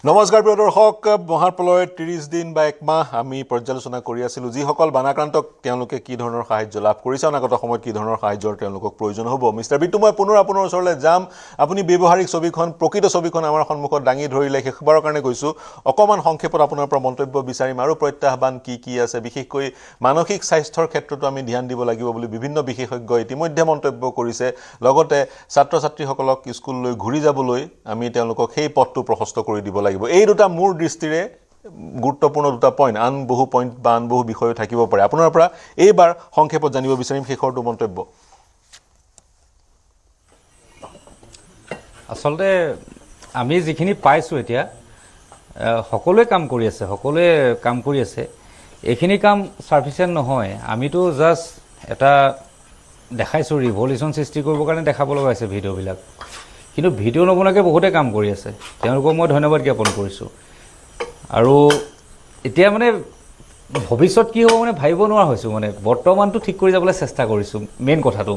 নমস্কাৰ প্ৰিয় দৰ্শক মহাপ্ৰলয়ৰ 30 দিন বা এক মাহ আমি পৰ্যালোচনা কৰি আছিলোঁ যিসকল বানাক্ৰান্তক তেওঁলোকে কি ধৰণৰ সাহায্য লাভ কৰিছে অনাগত সময়ত কি ধৰণৰ সাহায্যৰ তেওঁলোকক প্ৰয়োজন হ'ব মিষ্টাৰ বিটু মই পুনৰ আপোনাৰ ওচৰলৈ যাম আপুনি ব্যৱহাৰিক ছবিখন প্ৰকৃত ছবিখন আমাৰ সন্মুখত দাঙি ধৰিলে শেষবাৰৰ কাৰণে কৈছোঁ অকমান সংক্ষেপত আপোনাৰ পৰা মন্তব্য বিচাৰিম আৰু প্ৰত্যাহ্বান কি আছে বিশেষকৈ মানসিক স্বাস্থ্যৰ ক্ষেত্ৰতো আমি ধ্যান দিব লাগিব বুলি বিভিন্ন বিশেষজ্ঞ ইতিমধ্যে মন্তব্য কৰিছে লগতে ছাত্ৰ ছাত্ৰীসকলক স্কুললৈ ঘূৰি যাবলৈ আমি তেওঁলোকক সেই পথটো প্ৰশস্ত কৰি দিব লাগিব এই দুটা মূৰ দৃষ্টিৰে গুৰুত্বপূৰ্ণ দুটা পইণ্ট আন বহু পইণ্ট বা আন বহু বিষয় থাকিব পাৰে আপোনাৰ পৰা এইবাৰ সংক্ষেপত জানিব বিচাৰিম শেষৰটো মন্তব্য আসলতে আমি যিখিনি পাইছোঁ এতিয়া সকলোৱে কাম কৰি আছে এইখিনি কাম সাফিচিয়েন্ট নহয় আমিতো জাস্ট এটা দেখাইছোঁ ৰিভলিউশ্যন সৃষ্টি কৰিবৰ কাৰণে দেখাব লগা হৈছে ভিডিঅ'বিলাক কিন্তু ভিডিঅ' নবনাকৈ বহুতে কাম কৰি আছে তেওঁলোকক মই ধন্যবাদ জ্ঞাপন কৰিছোঁ আৰু এতিয়া মানে ভৱিষ্যত কি হ'ব মানে ভাবিব নোৱাৰা হৈছোঁ মানে বৰ্তমানটো ঠিক কৰি যাবলৈ চেষ্টা কৰিছোঁ মেইন কথাটো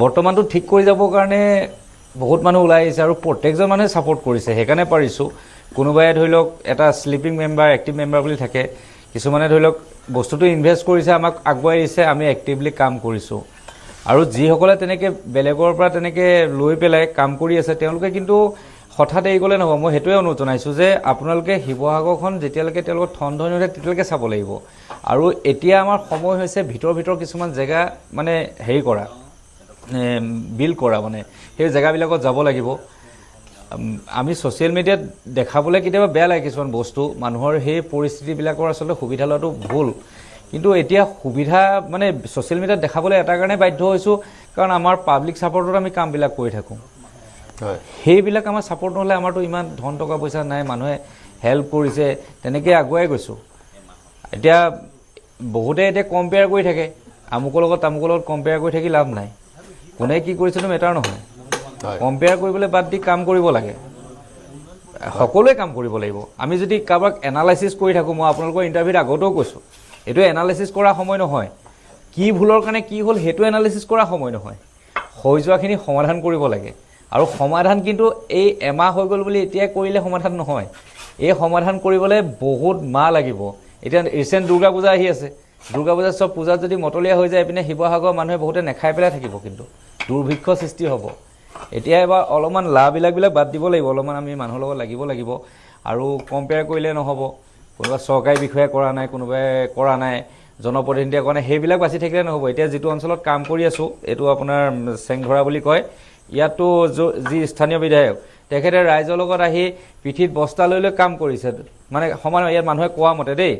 বৰ্তমানটো ঠিক কৰি যাবৰ কাৰণে বহুত মানুহ ওলাই আহিছে আৰু প্ৰত্যেকজন মানুহে ছাপোৰ্ট কৰিছে সেইকাৰণে পাৰিছোঁ কোনোবাই ধৰি লওক এটা স্লিপিং মেম্বাৰ এক্টিভ মেম্বাৰ বুলি থাকে কিছুমানে ধৰি লওক বস্তুটো ইনভেষ্ট কৰিছে আমাক আগুৱাই দিছে আমি এক্টিভলি কাম কৰিছোঁ আৰু যিসকলে তেনেকৈ বেলেগৰ পৰা তেনেকৈ লৈ পেলাই কাম কৰি আছে তেওঁলোকে কিন্তু হঠাৎ এৰি গ'লে নহ'ব মই সেইটোৱে অনুৰোধ জনাইছোঁ যে আপোনালোকে শিৱসাগৰখন যেতিয়ালৈকে তেওঁলোকৰ ঠন হৈ থাকে তেতিয়ালৈকে চাব লাগিব আৰু এতিয়া আমাৰ সময় হৈছে ভিতৰ কিছুমান জেগা মানে হেৰি কৰা বিল্ড কৰা মানে সেই জেগাবিলাকত যাব লাগিব আমি ছ'চিয়েল মিডিয়াত দেখাবলৈ কেতিয়াবা বেয়া লাগে কিছুমান বস্তু মানুহৰ সেই পৰিস্থিতিবিলাকৰ আচলতে সুবিধা লোৱাটো ভুল কিন্তু এতিয়া সুবিধা মানে ছ'চিয়েল মিডিয়াত দেখাবলৈ এটা কাৰণে বাধ্য হৈছোঁ কাৰণ আমাৰ পাব্লিক ছাপৰ্টত আমি কামবিলাক কৰি থাকোঁ সেইবিলাক আমাৰ ছাপৰ্ট নহ'লে আমাৰতো ইমান ধন টকা পইচা নাই মানুহে হেল্প কৰিছে তেনেকৈ আগুৱাই গৈছোঁ এতিয়া বহুতে এতিয়া কম্পেয়াৰ কৰি থাকে আমুকৰ লগত কম্পেয়াৰ কৰি থাকি লাভ নাই কোনে কি কৰিছেতো মেটাৰ নহয় কম্পেয়াৰ কৰিবলৈ বাদ দি কাম কৰিব লাগে সকলোৱে কাম কৰিব লাগিব আমি যদি কাৰোবাক এনালাইচিছ কৰি থাকোঁ মই আপোনালোকৰ ইণ্টাৰভিউত আগতেও কৈছোঁ এইটো এনালাইচিছ কৰা সময় নহয় কি ভুলৰ কাৰণে কি হ'ল সেইটো এনালাইচিছ কৰা সময় নহয় হৈ যোৱাখিনি সমাধান কৰিব লাগে আৰু সমাধান কিন্তু এই এমাহ হৈ গ'ল বুলি এতিয়াই কৰিলে সমাধান নহয় এই সমাধান কৰিবলৈ বহুত মাহ লাগিব এতিয়া ৰিচেণ্ট দুৰ্গা পূজা আহি আছে দুৰ্গা পূজা চব পূজাত যদি মতলীয়া হৈ যায় পিনে শিৱসাগৰ মানুহে বহুতে নেখাই পেলাই থাকিব কিন্তু দুৰ্ভিক্ষ সৃষ্টি হ'ব এতিয়া এবাৰ অলপমান লাভবিলাক বাদ দিব লাগিব অলপমান আমি মানুহৰ লগত লাগিব আৰু কম্পেয়াৰ কৰিলে নহ'ব কোনোবা চৰকাৰী বিষয়াই কৰা নাই কোনোবাই কৰা নাই জনপ্ৰতিনিধিয়ে কৰা নাই সেইবিলাক বাচি থাকিলে নহ'ব এতিয়া যিটো অঞ্চলত কাম কৰি আছোঁ এইটো আপোনাৰ চেংধৰা বুলি কয় ইয়াতো যি স্থানীয় বিধায়ক তেখেতে ৰাইজৰ লগত আহি পিঠিত বস্তা লৈ কাম কৰিছে মানে সমান ইয়াত মানুহে কোৱা মতে দেই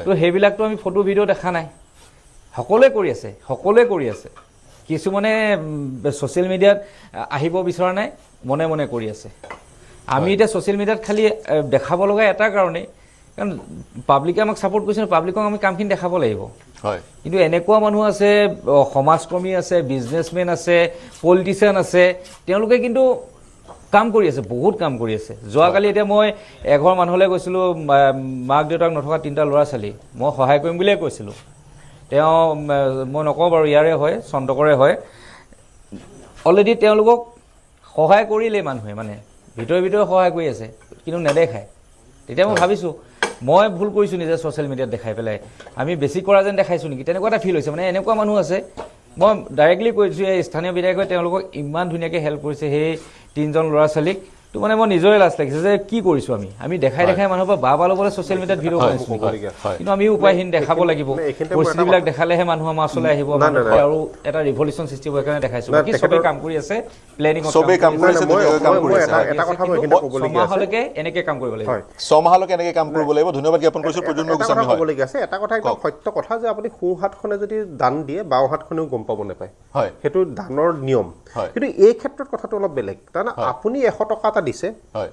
তো সেইবিলাকতো আমি ফটো ভিডিঅ' দেখা নাই সকলোৱে কৰি আছে কিছুমানে ছ'চিয়েল মিডিয়াত আহিব বিচৰা নাই মনে কৰি আছে আমি এতিয়া ছ'চিয়েল মিডিয়াত খালি দেখাব লগা এটা কাৰণেই কাৰণ পাব্লিকে আমাক ছাপোৰ্ট কৰিছে পাব্লিকক আমি কামখিনি দেখাব লাগিব কিন্তু এনেকুৱা মানুহ আছে সমাজকৰ্মী আছে বিজনেছমেন আছে পলিটিচিয়ান আছে তেওঁলোকে কিন্তু কাম কৰি আছে বহুত কাম কৰি আছে যোৱাকালি এতিয়া মই এঘৰ মানুহলৈ গৈছিলোঁ মাক দেউতাক নথকা 3টা ল'ৰা ছোৱালী মই সহায় কৰিম বুলিয়ে কৈছিলোঁ তেওঁ মই নকওঁ বাৰু ইয়াৰে হয় চন্তকৰে হয় অলৰেডি তেওঁলোকক সহায় কৰিলেই মানুহে মানে ভিতৰে সহায় কৰি আছে কিন্তু নেদেখায় তেতিয়া মই ভাবিছোঁ মই ভুল কৰিছোঁ নিজে ছ'চিয়েল মিডিয়াত দেখাই পেলাই আমি বেছি কৰা যেন দেখাইছোঁ নেকি তেনেকুৱা এটা ফিল হৈছে মানে এনেকুৱা মানুহ আছে মই ডাইৰেক্টলি কৈছোঁ এই স্থানীয় বিধায়কে তেওঁলোকক ইমান ধুনীয়াকৈ হেল্প কৰিছে সেই 3জন ল'ৰা ছোৱালীক তো মানে মই নিজৰে লাজ লাগিছে যে কি কৰিছোঁ আমি দেখাই মানুহৰ পৰা বাহ ল'বলৈ ছ'চিয়েল মিডিয়াত ভিডিঅ' বনাইছোঁ কিন্তু আমি উপায়হীন দেখাব লাগিব পৰিস্থিতিবিলাক দেখালেহে মানুহ আমাৰ ওচৰলৈ আহিব আৰু এটা ৰিভলিউশ্যন সৃষ্টি হোৱাৰ কাৰণে দেখাইছোঁ বাকী চবেই কাম কৰি আছে প্লেনিঙলৈকে এনেকৈ কাম কৰিব লাগিব 6 মাহলৈকে এনেকৈ কাম কৰিব লাগিব ধন্যবাদ জ্ঞাপন কৰিছোঁ প্ৰজন্ম গোস্বামী ক'বলগীয়া আছে এটা কথা একদম সত্য কথা যে আপুনি সোঁ হাতখনে যদি দান দিয়ে বাওঁ হাতখনেও গম পাব নাপায় সেইটো দানৰ নিয়ম কিন্তু এই ক্ষেত্ৰত কথাটো অলপ বেলেগ কাৰণ আপুনি 100 টকা এটা দিছে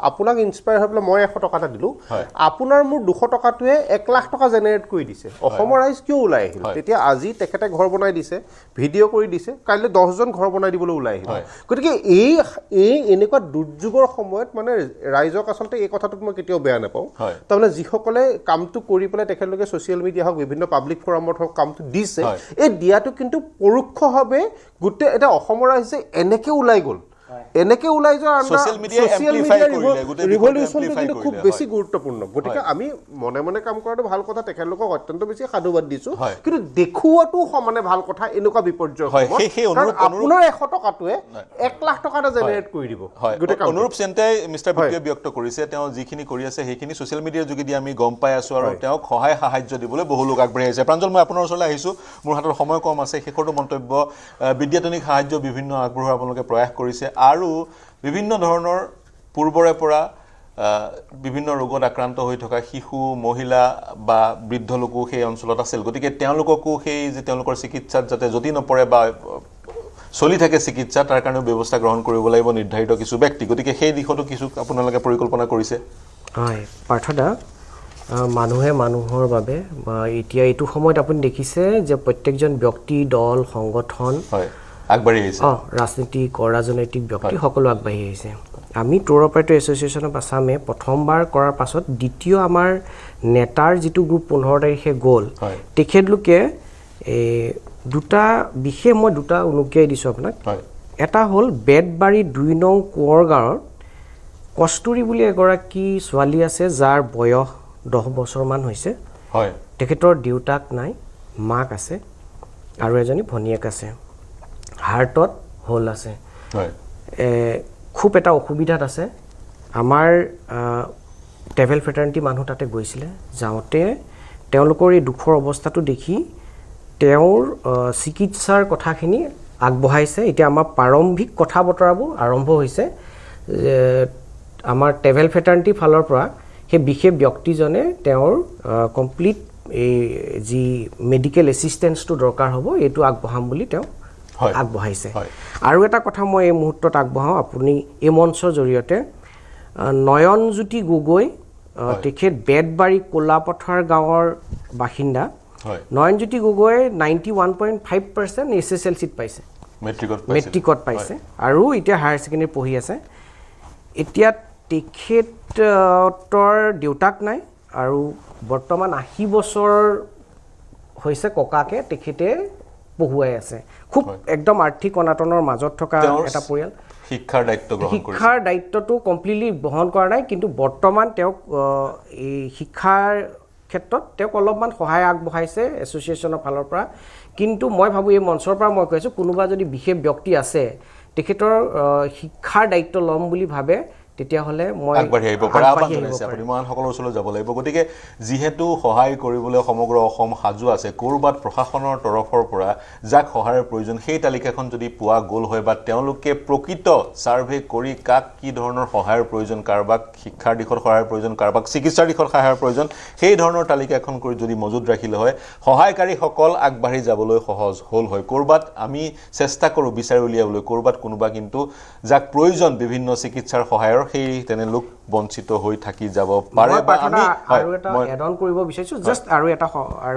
আপোনাক ইনস্পায়াৰ হৈ পেলাই মই 100 টকা এটা দিলোঁ আপোনাৰ মোৰ 200 টকাটোৱে 1 লাখ টকা জেনেৰেট কৰি দিছে অসমৰ ৰাইজ কিয় ওলাই আহিল তেতিয়া আজি তেখেতে ঘৰ বনাই দিছে ভিডিঅ' কৰি দিছে কাইলৈ 10জন ঘৰ বনাই দিবলৈ ওলাই আহিল গতিকে এই এনেকুৱা দুৰ্যোগৰ সময়ত মানে ৰাইজক আচলতে এই কথাটোত মই কেতিয়াও বেয়া নাপাওঁ তাৰমানে যিসকলে কামটো কৰি পেলাই তেখেতলোকে ছ'চিয়েল মিডিয়া হওক বিভিন্ন পাব্লিক ফৰামত হওক কামটো দিছে এই দিয়াটো কিন্তু পৰোক্ষভাৱে গোটেই এটা অসমৰ ৰাইজে এনেকৈ ওলাই গ'ল এনেকে ওলাই যোৱা Social media amplify কৰিলে, গোটেই ৰিভলিউচনটো amplify কিন্তু খুব কৰিলে, বেছি গুৰুত্বপূৰ্ণ গতিকে আমি মনে মনে কাম কৰাটো ভাল কথা তেখেতলোকক অত্যন্ত বেছি সাধুবাদ দিছোঁ কিন্তু দেখুওৱাটো সমানে ভাল কথা এনেকুৱা বিপৰ্যয় আপোনাৰ 100 টকাটোৱে 1 লাখ টকা এটা জেনেৰেট কৰি দিব অনুৰূপ চেণ্টাই মিষ্টাৰ বিটুৱে ব্যক্ত কৰিছে তেওঁ যিখিনি কৰি আছে সেইখিনি ছ'চিয়েল মিডিয়াৰ যোগেদি আমি গম পাই আছোঁ আৰু তেওঁক সহায় সাহায্য দিবলৈ বহু লোক আগবাঢ়ি আহিছে প্ৰাঞ্জল মই আপোনাৰ ওচৰলৈ আহিছোঁ মোৰ হাতত সময় কম আছে শেষৰটো মন্তব্য বিদ্যাতনিক সাহায্য বিভিন্ন আগবঢ়োৱাৰ আপোনালোকে প্ৰয়াস কৰিছে আৰু বিভিন্ন ধৰণৰ পূৰ্বৰে পৰা বিভিন্ন ৰোগত আক্ৰান্ত হৈ থকা শিশু মহিলা বা বৃদ্ধ লোকো সেই অঞ্চলত আছিল গতিকে তেওঁলোককো সেই যে তেওঁলোকৰ চিকিৎসাত যাতে যতি নপৰে বা চলি থাকে চিকিৎসা তাৰ কাৰণেও ব্যৱস্থা গ্ৰহণ কৰিব লাগিব নিৰ্ধাৰিত কিছু ব্যক্তি গতিকে সেই দিশতো কিছু আপোনালোকে পৰিকল্পনা কৰিছে হয় পাৰ্থদা মানুহে মানুহৰ বাবে এতিয়া এইটো সময়ত আপুনি দেখিছে যে প্ৰত্যেকজন ব্যক্তি দল সংগঠন হয় আগবাঢ়ি আহিছে ৰাজনীতিক ৰাজনৈতিক ব্যক্তি সকলো আগবাঢ়ি আহিছে আমি টুৰ অপাৰেটৰ এছ'চিয়েশ্যন অফ আছামে প্ৰথমবাৰ কৰাৰ পাছত দ্বিতীয় আমাৰ নেতাৰ যিটো গ্ৰুপ 15 তাৰিখে গ'ল তেখেতলোকে দুটা বিশেষ মই দুটা অনুজ্ঞাই দিছোঁ আপোনাক এটা হ'ল বেতবাৰী 2 নং কোঁৱৰ গাঁৱৰ কস্তুৰী বুলি এগৰাকী ছোৱালী আছে যাৰ বয়স 10 বছৰমান হৈছে হয় তেখেতৰ দেউতাক নাই মাক আছে আৰু এজনী ভনীয়েক আছে হাৰ্টত হোল আছে হয় খুব এটা অসুবিধাত আছে আমাৰ ট্ৰেভেল ফ্ৰেটাৰ্নিটি মানুহ তাতে গৈছিলে যাওঁতে তেওঁলোকৰ এই দুখৰ অৱস্থাটো দেখি তেওঁৰ চিকিৎসাৰ কথাখিনি আগবঢ়াইছে এতিয়া আমাৰ প্ৰাৰম্ভিক কথা বতৰাবোৰ আৰম্ভ হৈছে আমাৰ ট্ৰেভেল ফ্ৰেটাৰ্নিটি ফালৰ পৰা সেই বিশেষ ব্যক্তিজনে তেওঁৰ কমপ্লিট এই যি মেডিকেল এছিষ্টেঞ্চটো দৰকাৰ হ'ব এইটো আগবঢ়াম বুলি তেওঁ আগবঢ়াইছে আৰু এটা কথা মই এই মুহূৰ্তত আগবঢ়াওঁ আপুনি এই মঞ্চৰ জৰিয়তে নয়নজ্যোতি গগৈ তেখেত বেতবাৰী কোলাপথাৰ গাঁৱৰ বাসিন্দা নয়নজ্যোতি গগৈ 91.5% SSLCত পাইছে মেট্ৰিকত পাইছে আৰু এতিয়া হায়াৰ ছেকেণ্ডেৰী পঢ়ি আছে এতিয়া তেখেতৰ দেউতাক নাই আৰু বৰ্তমান 80 বছৰ হৈছে ককাকে তেখেতে পঢ়ুৱাই আছে খুব একদম আৰ্থিক অনাটনৰ মাজত থকা এটা পৰিয়াল শিক্ষাৰ দায়িত্বটো কমপ্লিটলি বহন কৰা নাই কিন্তু বৰ্তমান তেওঁক এই শিক্ষাৰ ক্ষেত্ৰত তেওঁক অলপমান সহায় আগবঢ়াইছে এছ'চিয়েশ্যনৰ ফালৰ পৰা কিন্তু মই ভাবোঁ এই মঞ্চৰ পৰা মই কৈছোঁ কোনোবা যদি বিশেষ ব্যক্তি আছে তেখেতৰ শিক্ষাৰ দায়িত্ব ল'ম বুলি ভাবে তেতিয়াহ'লে মই আগবাঢ়ি আহিব পাৰে আহ্বান জনাইছে আপুনি মহানসকলৰ ওচৰলৈ যাব লাগিব গতিকে যিহেতু সহায় কৰিবলৈ সমগ্ৰ অসম সাজু আছে ক'ৰবাত প্ৰশাসনৰ তৰফৰ পৰা যাক সহায়ৰ প্ৰয়োজন সেই তালিকাখন যদি পোৱা গ'ল হয় বা তেওঁলোকে প্ৰকৃত ছাৰ্ভে কৰি কাক কি ধৰণৰ সহায়ৰ প্ৰয়োজন কাৰোবাক শিক্ষাৰ দিশত সহায়ৰ প্ৰয়োজন কাৰোবাক চিকিৎসাৰ দিশত সহায়ৰ প্ৰয়োজন সেই ধৰণৰ তালিকাখন কৰি যদি মজুত ৰাখিলে হয় সহায়কাৰীসকল আগবাঢ়ি যাবলৈ সহজ হ'ল হয় ক'ৰবাত আমি চেষ্টা কৰোঁ বিচাৰি উলিয়াবলৈ ক'ৰবাত কোনোবা কিন্তু যাক প্ৰয়োজন বিভিন্ন চিকিৎসাৰ সহায়ৰ সেই তেনে লোক বঞ্চিত হৈ থাকি যাব পাৰে বা আমি আৰু এটা এড অন কৰিব বিচাৰিছোঁ জাষ্ট আৰু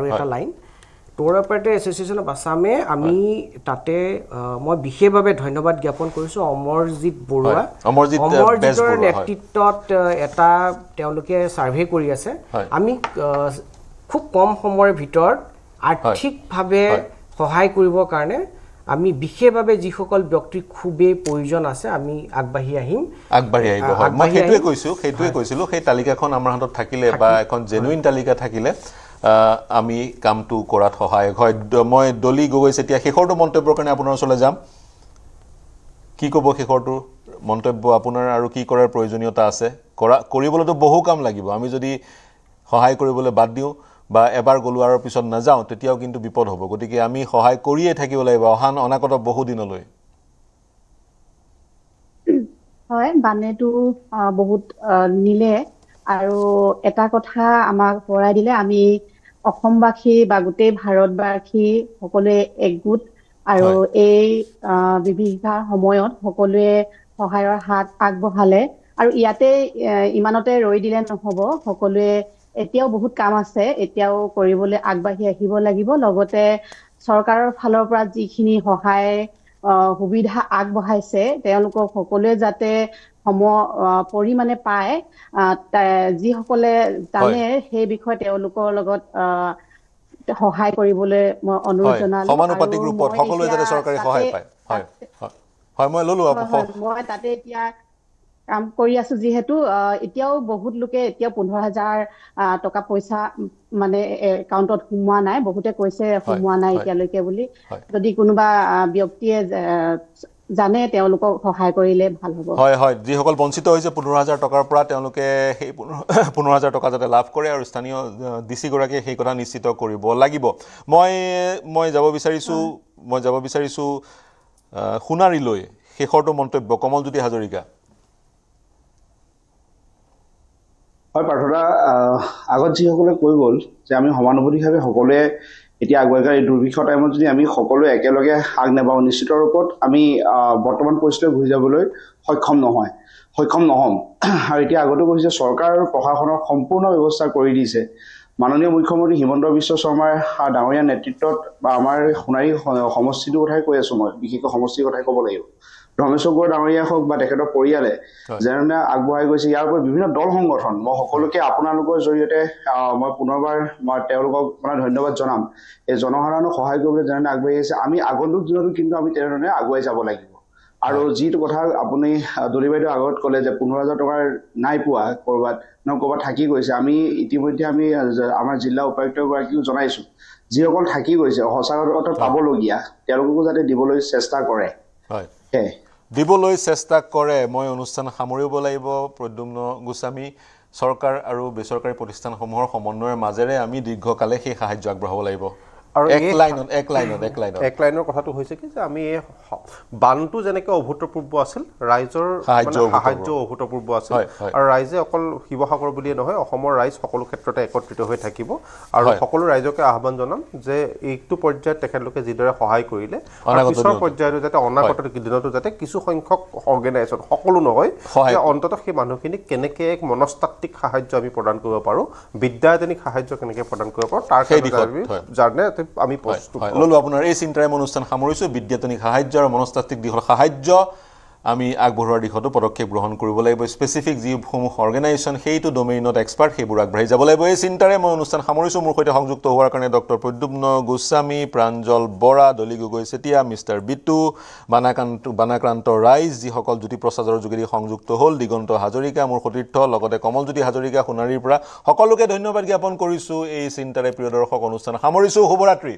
এটা line tour operator association of আছামে আমি তাতে মই বিশেষভাৱে ধন্যবাদ জ্ঞাপন কৰিছোঁ অমৰজিৎ বৰুৱা অমৰজিতৰ নেতৃত্বত এটা তেওঁলোকে ছাৰ্ভে কৰি আছে আমি খুব কম সময়ৰ ভিতৰত আৰ্থিকভাৱে সহায় কৰিবৰ কাৰণে আমি বিশেষভাৱে যিসকল ব্যক্তিৰ খুবেই প্ৰয়োজন আছে আমি আগবাঢ়ি আহিব হয় মই সেইটোৱে কৈছিলোঁ সেই তালিকাখন আমাৰ হাতত থাকিলে বা এখন জেনুইন তালিকা থাকিলে আমি কামটো কৰাত সহায়ক হয় মই ডলি গগৈ এতিয়া শেষৰটো মন্তব্যৰ কাৰণে আপোনাৰ ওচৰলৈ যাম কি ক'ব শেষৰটো মন্তব্য আপোনাৰ আৰু কি কৰাৰ প্ৰয়োজনীয়তা আছে কৰিবলৈতো বহু কাম লাগিব আমি যদি সহায় কৰিবলৈ বাদ দিওঁ বা এবাৰ গলোৱাৰ পিছত নাযাওঁ তেতিয়াও কিন্তু বিপদ হ'ব গতিকে আমি সহায় কৰিয়ে থাকিব লাগিব অনাগত বহু দিনলৈ হয় বানেটো বহুত নিলে আৰু এটা কথা আমাক পৰাই দিলে আমি অসমবাসী বা গোটেই ভাৰতবাসী সকলোৱে একগোট আৰু এই বিভীষিকাৰ সময়ত সকলোৱে সহায়ৰ হাত আগবঢ়ালে আৰু ইয়াতে ইমানতে ৰৈ দিলে নহ'ব সকলোৱে এতিয়াও বহুত কাম আছে এতিয়াও কৰিবলৈ আগবাঢ়ি আহিব লাগিব লগতে চৰকাৰৰ ফালৰ পৰা যিখিনি সহায় সুবিধা আগবঢ়াইছে তেওঁলোকক সকলোৱে যাতে পৰিমাণে পায় যিসকলে জানে সেই বিষয়ে তেওঁলোকৰ লগত সহায় কৰিবলৈ মই অনুৰোধ জনালো সমানুপাতিক ৰূপত সকলোৱে যাতে চৰকাৰী সহায় পায় হয় মই ললো মই তাতে এতিয়া কাম কৰি আছো যিহেতু এতিয়াও বহুত লোকে এতিয়াও 15,000 টকা পইচা মানে একাউণ্টত সোমোৱা নাই বহুতে কৈছে সোমোৱা নাই এতিয়ালৈকে বুলি যদি কোনোবা ব্যক্তিয়ে জানে তেওঁলোকক সহায় কৰিলে ভাল হ'ব হয় হয় যিসকল বঞ্চিত হৈছে 15,000 টকাৰ পৰা তেওঁলোকে সেই 15,000 টকা যাতে লাভ কৰে আৰু স্থানীয় ডিচি গৰাকীয়ে সেই কথা নিশ্চিত কৰিব লাগিব মই যাব বিচাৰিছো সোণাৰীলৈ শেষৰটো মন্তব্য কমলজ্যোতি হাজৰিকা হয় পাৰ্থদা আগত যিসকলে কৈ গ'ল যে আমি সমানুভূতিভাৱে সকলোৱে এতিয়া আগুৱাই এই দুৰ্ভিক্ষ টাইমত যদি আমি সকলোৱে একেলগে আগ নেবাওঁ নিশ্চিত ৰূপত আমি বৰ্তমান পৰিস্থিতিলৈ ঘূৰি যাবলৈ সক্ষম নহ'ম আৰু এতিয়া আগতে কৈছে চৰকাৰ আৰু প্ৰশাসনৰ সম্পূৰ্ণ ব্যৱস্থা কৰি দিছে মাননীয় মুখ্যমন্ত্ৰী হিমন্ত বিশ্ব শৰ্মাৰ ডাঙৰীয়া নেতৃত্বত বা আমাৰ সোণাৰী সমষ্টিটোৰ কথাই কৈ আছোঁ মই বিশেষকৈ সমষ্টিৰ কথাই ক'ব লাগিব ৰমেশ্বৰ বৰুৱা ডাঙৰীয়া হওক বা তেখেতৰ পৰিয়ালে যেনে আগবঢ়াই গৈছে ইয়াৰ উপৰি বিভিন্ন দল সংগঠন মই সকলোকে আপোনালোকৰ জৰিয়তে মই পুনৰবাৰ মই তেওঁলোকক মানে ধন্যবাদ জনাম এই জনসাধাৰণক সহায় কৰিবলৈ যেনে আগবাঢ়ি আহিছে আমি আগন্তুক দিনতো কিন্তু আমি তেনেধৰণে আগুৱাই যাব লাগিব আৰু যিটো কথা আপুনি দলি বাইদেউ আগত ক'লে যে 15,000 টকাৰ নাই পোৱা ক'ৰবাত থাকি গৈছে আমি ইতিমধ্যে আমি আমাৰ জিলা উপায়ুক্তগৰাকীও জনাইছোঁ যিসকল থাকি গৈছে সঁচা অৰ্থত পাবলগীয়া তেওঁলোককো যাতে দিবলৈ চেষ্টা কৰে দিবলৈ চেষ্টা কৰে মই অনুষ্ঠান সামৰিব লাগিব প্ৰদ্যুম্ন গোস্বামী চৰকাৰ আৰু বেচৰকাৰী প্ৰতিষ্ঠানসমূহৰ সমন্বয়ৰ মাজেৰে আমি দীৰ্ঘকালে সেই সাহায্য আগবঢ়াব লাগিব আৰু এক লাইনৰ কথাটো হৈছে কি যে আমি এই বানটো যেনেকৈ অভূতপূৰ্ব আছিল ৰাইজৰ সাহায্য অভূতপূৰ্ব আছিল আৰু ৰাইজে অকল শিৱসাগৰ বুলিয়ে নহয় অসমৰ ৰাইজ সকলো ক্ষেত্ৰতে একত্ৰিত হৈ থাকিব আৰু সকলো ৰাইজকে আহ্বান জনাম যে এইটো পৰ্যায়ত তেখেতলোকে যিদৰে সহায় কৰিলে পিছৰ পৰ্যায়তো যাতে অনাগত দিনতো যাতে কিছু সংখ্যক অৰ্গেনাইজেশ্যন সকলো নহয় অন্ততঃ সেই মানুহখিনিক কেনেকৈ এক মনস্তাত্ত্বিক সাহায্য আমি প্ৰদান কৰিব পাৰোঁ বিদ্যায়তনিক সাহায্য কেনেকৈ প্ৰদান কৰিব পাৰোঁ তাৰ কাৰণে আমি প্ৰস্তুত ললো আপোনাৰ এই চিন্তাৰে অনুষ্ঠান সামৰিছো বিদ্যায়তনিক সাহায্য আৰু মনস্তাত্ত্বিক দিশৰ সাহায্য আমি আগবঢ়োৱাৰ দিশতো পদক্ষেপ গ্ৰহণ কৰিব লাগিব স্পেচিফিক যিসমূহ অৰ্গেনাইজেশ্যন সেইটো ডোমেইনত এক্সপাৰ্ট সেইবোৰ আগবাঢ়ি যাব লাগিব এই চিন্তাৰে মই অনুষ্ঠান সামৰিছোঁ মোৰ সৈতে সংযুক্ত হোৱাৰ কাৰণে ডক্টৰ প্ৰদ্যুম্ন গোস্বামী প্ৰাঞ্জল বৰা দলি গগৈ চেতিয়া মিষ্টাৰ বিটু বানাক্ৰান্ত ৰাইজ যিসকল জ্যোতিপ্ৰসাদৰ যোগেদি সংযুক্ত হ'ল দিগন্ত হাজৰিকা মোৰ সতীৰ্থ লগতে কমলজ্যোতি হাজৰিকা সোণাৰীৰ পৰা সকলোকে ধন্যবাদ জ্ঞাপন কৰিছোঁ এই চিন্তাৰে প্ৰিয় দৰ্শক অনুষ্ঠান সামৰিছোঁ শুভৰাত্ৰি